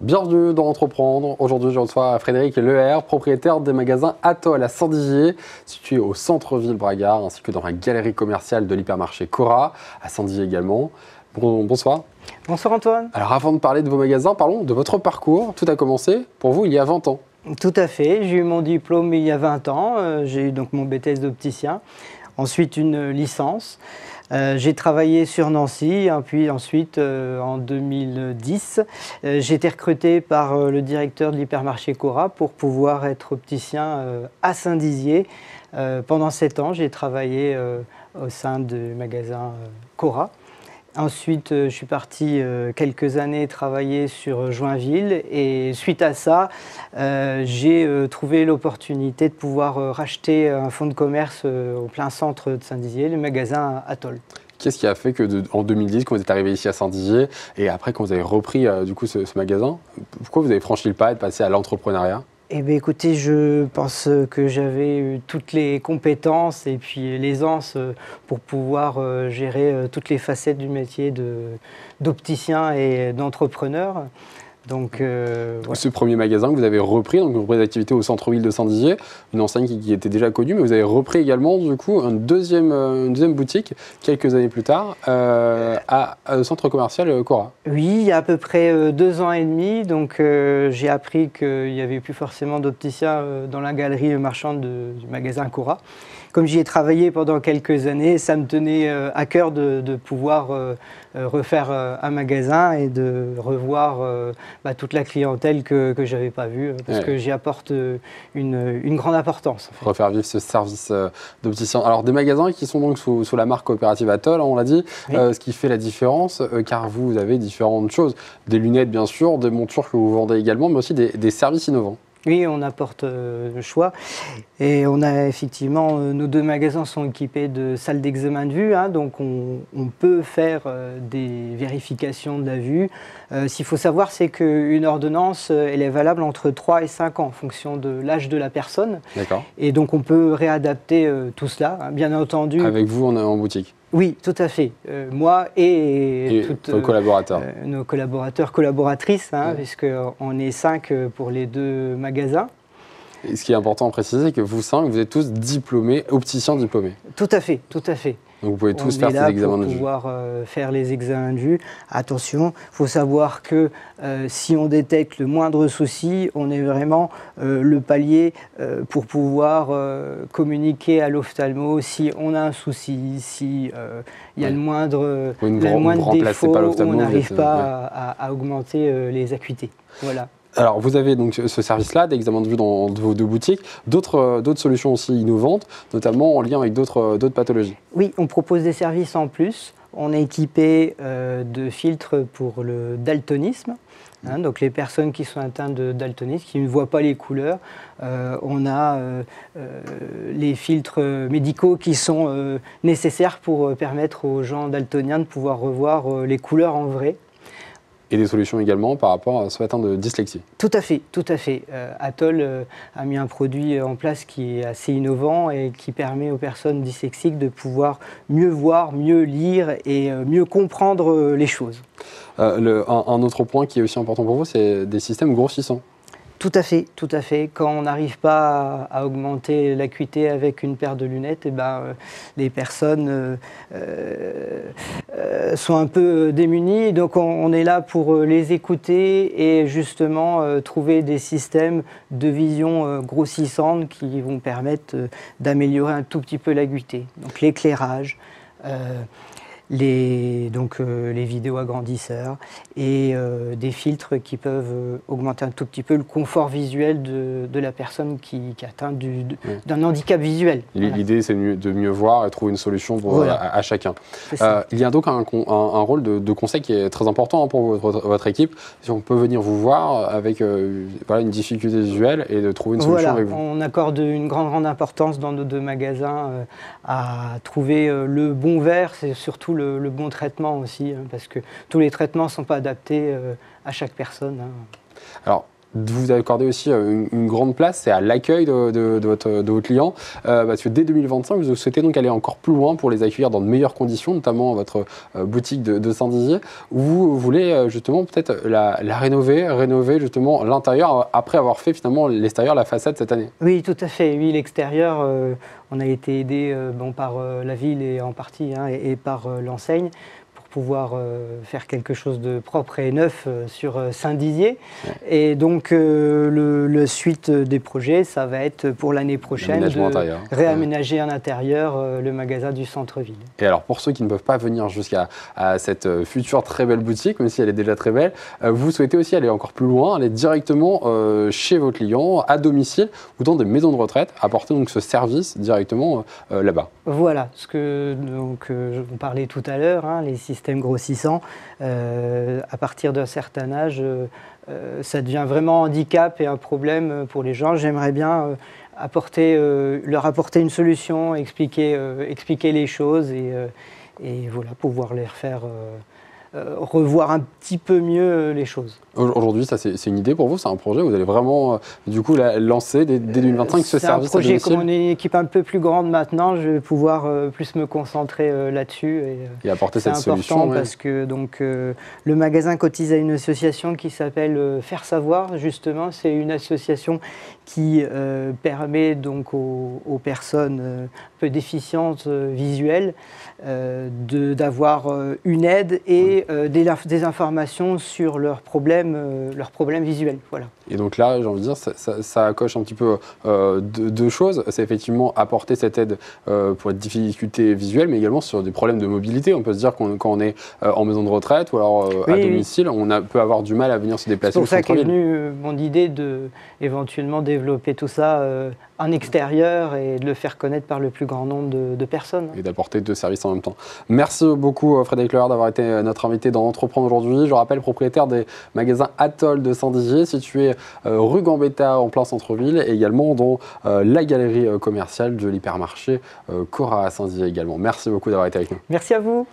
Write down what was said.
Bienvenue dans Entreprendre. Aujourd'hui, je reçois Frédéric Leher, propriétaire des magasins Atoll à Saint-Dizier, situé au centre-ville Bragard, ainsi que dans la galerie commerciale de l'hypermarché Cora, à Saint-Dizier également. Bonsoir. Bonsoir Antoine. Alors avant de parler de vos magasins, parlons de votre parcours. Tout a commencé pour vous il y a 20 ans. Tout à fait, j'ai eu mon diplôme il y a 20 ans, j'ai eu donc mon BTS d'opticien, ensuite une licence. J'ai travaillé sur Nancy, puis ensuite en 2010, j'ai été recruté par le directeur de l'hypermarché Cora pour pouvoir être opticien à Saint-Dizier. Pendant 7 ans, j'ai travaillé au sein du magasin Cora. Ensuite, je suis parti quelques années travailler sur Joinville et suite à ça, j'ai trouvé l'opportunité de pouvoir racheter un fonds de commerce au plein centre de Saint-Dizier, le magasin Atoll. Qu'est-ce qui a fait que en 2010, quand vous êtes arrivé ici à Saint-Dizier et après quand vous avez repris du coup ce magasin, pourquoi vous avez franchi le pas et passé à l'entrepreneuriat ? Eh bien, écoutez, je pense que j'avais eu toutes les compétences et puis l'aisance pour pouvoir gérer toutes les facettes du métier d'opticien et d'entrepreneur. Donc, voilà. Ce premier magasin que vous avez repris, donc vous reprenez l'activité au centre-ville de Saint-Dizier, une enseigne qui était déjà connue, mais vous avez repris également du coup une deuxième boutique quelques années plus tard à centre commercial Cora. Oui, il y a à peu près 2 ans et demi, donc j'ai appris qu'il n'y avait plus forcément d'opticiens dans la galerie marchande du magasin Cora. Comme j'y ai travaillé pendant quelques années, ça me tenait à cœur de pouvoir refaire un magasin et de revoir toute la clientèle que je n'avais pas vue, parce que j'y apporte une grande importance. En fait. Refaire vivre ce service d'opticien. Alors des magasins qui sont donc sous la marque coopérative Atoll, on l'a dit, oui. Ce qui fait la différence, car vous avez différentes choses. Des lunettes bien sûr, des montures que vous vendez également, mais aussi des services innovants. Oui, on apporte le choix et on a effectivement, nos 2 magasins sont équipés de salles d'examen de vue, donc on peut faire des vérifications de la vue. Ce qu'il faut savoir, c'est qu'une ordonnance, elle est valable entre 3 et 5 ans en fonction de l'âge de la personne. D'accord. Et donc on peut réadapter tout cela, bien entendu. Avec vous, on est en boutique. Oui, tout à fait. Moi et vos collaborateurs. Nos collaborateurs, collaboratrices, puisqu'on est 5 pour les 2 magasins. Et ce qui est important à préciser, c'est que vous 5, vous êtes tous diplômés, opticiens diplômés. Tout à fait, tout à fait. Donc vous pouvez tous faire ces examens de vue. On est là pour pouvoir faire les examens de vue. Attention, il faut savoir que si on détecte le moindre souci, on est vraiment le palier pour pouvoir communiquer à l'ophtalmo si on a un souci, si il y a le moindre défaut, on n'arrive pas à augmenter les acuités. Voilà. Alors, vous avez donc ce service-là d'examen de vue dans vos 2 boutiques, d'autres solutions aussi innovantes, notamment en lien avec d'autres pathologies. Oui, on propose des services en plus. On est équipé de filtres pour le daltonisme. Donc les personnes qui sont atteintes de daltonisme, qui ne voient pas les couleurs, on a les filtres médicaux qui sont nécessaires pour permettre aux gens daltoniens de pouvoir revoir les couleurs en vrai. Et des solutions également par rapport à ceux atteints de dyslexie. Tout à fait, tout à fait. Atoll a mis un produit en place qui est assez innovant et qui permet aux personnes dyslexiques de pouvoir mieux voir, mieux lire et mieux comprendre les choses. Un autre point qui est aussi important pour vous, c'est des systèmes grossissants. Tout à fait, tout à fait. Quand on n'arrive pas à augmenter l'acuité avec une paire de lunettes, les personnes sont un peu démunies. Donc on est là pour les écouter et justement trouver des systèmes de vision grossissantes qui vont permettre d'améliorer un tout petit peu l'acuité. Donc l'éclairage. Les vidéos agrandisseurs et des filtres qui peuvent augmenter un tout petit peu le confort visuel de la personne qui atteint d'un handicap visuel. L'idée, c'est de mieux voir et trouver une solution à chacun. Il y a donc un rôle de conseil qui est très important pour votre équipe. Si on peut venir vous voir avec une difficulté visuelle et de trouver une solution avec vous. On accorde une grande importance dans nos 2 magasins à trouver le bon verre, c'est surtout le bon traitement aussi, parce que tous les traitements ne sont pas adaptés à chaque personne. Alors, vous accordez aussi une grande place, c'est à l'accueil de vos clients, parce que dès 2025, vous souhaitez donc aller encore plus loin pour les accueillir dans de meilleures conditions, notamment votre boutique de Saint-Dizier, où vous voulez justement peut-être la rénover justement l'intérieur, après avoir fait finalement l'extérieur, la façade cette année. Oui, tout à fait. Oui, l'extérieur, on a été aidé par la ville et en partie et par l'enseigne, pouvoir faire quelque chose de propre et neuf sur Saint-Dizier. Ouais. Et donc, la suite des projets, ça va être pour l'année prochaine de réaménager en intérieur le magasin du centre-ville. Et alors, pour ceux qui ne peuvent pas venir jusqu'à cette future très belle boutique, même si elle est déjà très belle, vous souhaitez aussi aller encore plus loin, aller directement chez vos clients, à domicile ou dans des maisons de retraite, apporter donc ce service directement là-bas. Voilà, ce que on parlait tout à l'heure, les systèmes grossissants, à partir d'un certain âge, ça devient vraiment un handicap et un problème pour les gens. J'aimerais bien leur apporter une solution, expliquer les choses et voilà, pouvoir les refaire revoir un petit peu mieux les choses. Aujourd'hui, ça c'est une idée pour vous, c'est un projet, vous allez vraiment du coup lancer dès 2025 ce service à domicile? C'est un projet, comme on est une équipe un peu plus grande maintenant, je vais pouvoir plus me concentrer là-dessus. Et apporter cette solution. C'est important parce que donc, le magasin cotise à une association qui s'appelle Faire Savoir, justement. C'est une association qui permet donc aux personnes un peu déficientes visuelles d'avoir une aide et des informations sur leurs problèmes visuels. Voilà. Et donc là, j'ai envie de dire, ça coche un petit peu deux choses. C'est effectivement apporter cette aide pour les difficultés visuelles, mais également sur des problèmes de mobilité. On peut se dire quand on est en maison de retraite ou alors à domicile, on peut avoir du mal à venir se déplacer. C'est pour ça qu'est venue mon idée de éventuellement développer tout ça en extérieur et de le faire connaître par le plus grand nombre de personnes. Et d'apporter deux services en même temps. Merci beaucoup Frédéric Leheur d'avoir été notre invité dans Entreprendre aujourd'hui. Je rappelle, propriétaire des magasins Atoll de Saint-Dizier, situé rue Gambetta en plein centre-ville, et également dans la galerie commerciale de l'hypermarché Cora à Saint-Dizier également. Merci beaucoup d'avoir été avec nous. Merci à vous.